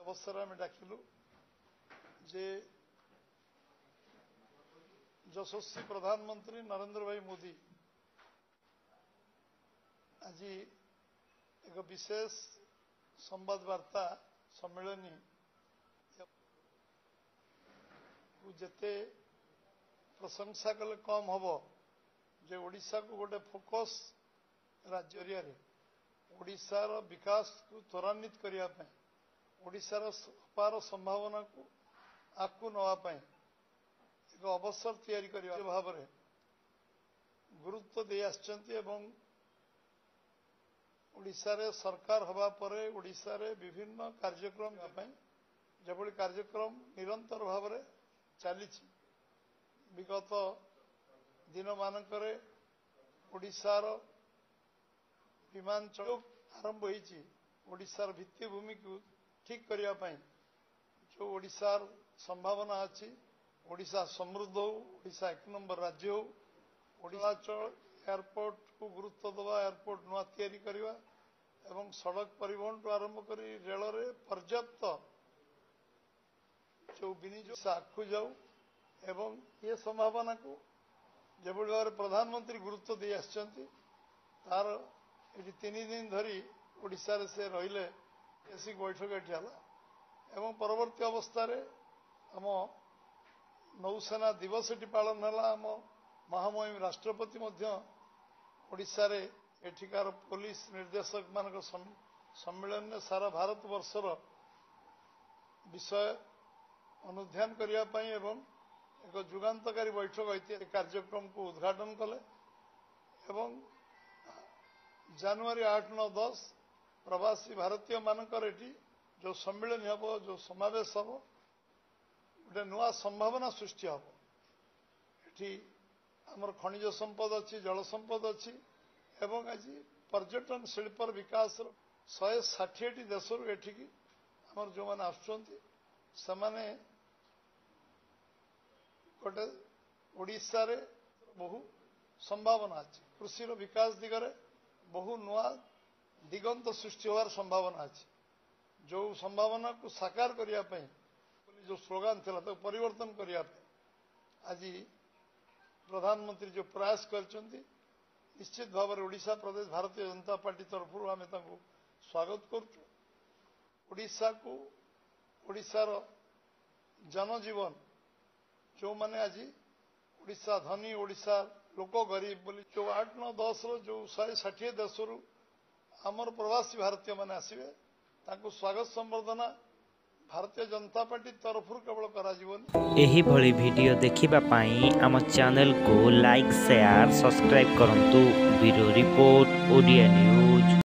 अवसर आम डाकिलु जे यशस्वी प्रधानमंत्री नरेंद्र भाई मोदी आज एक विशेष संवाद वार्ता सम्मेलनी जेते प्रशंसा कले कम हम जे ओडिशा को गोटे फोकस राज्य ओडिशार विकास को त्वरान्वित करने ओडिशार अपार संभावना को आगू नवाई एक अवसर तैयारी करने भाव में गुरुत्व दे ओडिशा रे सरकार हवा परे ओडिशा रे विभिन्न कार्यक्रम जबली कार्यक्रम निरंतर भाव में चली विगत दिन मानकरे ओडिशार विमानचल आरंभ होती ओडिशार भित्तिभूमि को ठीक करने जो ओडिशार संभावना अच्छी ओडिशा समृद्ध हो ओडिशा एक नंबर राज्य हो ओडिशाचल एयरपोर्ट को गुरुत्व दवा एयरपोर्ट नुआ तैयारी करवा एवं सड़क परिवहन तो आरंभ कर रेल रे पर्याप्त जो विनियोग आगू जाऊ एवं ये संभावना को जो भाव प्रधानमंत्री गुरुत्व दे तार ये 3 दिन धरी ओडिशा रे से रहिले ऐसी बैठक ये एवं परवर्ती अवस्था आम नौसेना दिवस पालन है आम महामहिम राष्ट्रपति ओडिशा रे एठिकार पुलिस निर्देशक मान सम्मेलन में सारा भारत वर्षर विषय अनुध्यान करने एवं एक जुगांतकारी बैठक ऐतिहासिक कार्यक्रम को उद्घाटन कले एवं जनवरी 8, 9, 10 प्रवासी भारतीय मानकर एटी जो सम्मेलन हम जो समावेश हम गोटे नुआ संभावना सृष्टि हम एटी आमर खनिज संपद अच्छी जल संपद अच्छी एवं आज पर्यटन शिल्पर विकास 160 देश एठिकी आमर जो मैंने आसुच्चंती गोटे ओडिशा रे बहु संभावना अच्छी कृषि विकास दिगरे बहु नुआ दिगंत सृष्टि होवार संभावना अच्छी जो संभावना को साकार करने जो स्लोगान था तो परिवर्तन करने आज प्रधानमंत्री जो प्रयास कर निश्चित भाव में ओडिशा प्रदेश भारतीय जनता पार्टी तरफ आम स्वागत करुशा को ओडिशार जनजीवन जो माने आज ओडिशा धनी ओडिशा लोक गरीब बोली जो 8, 9, 10 जो 160 देश आमर प्रवासी भारतीय माने आसवे स्वागत संबर्धना भारतीय जनता पार्टी तरफ केवल एही भली वीडियो देखिबा पाई आम चैनल को लाइक शेयर सब्सक्राइब करंतु ब्यूरो रिपोर्ट ओडिया न्यूज।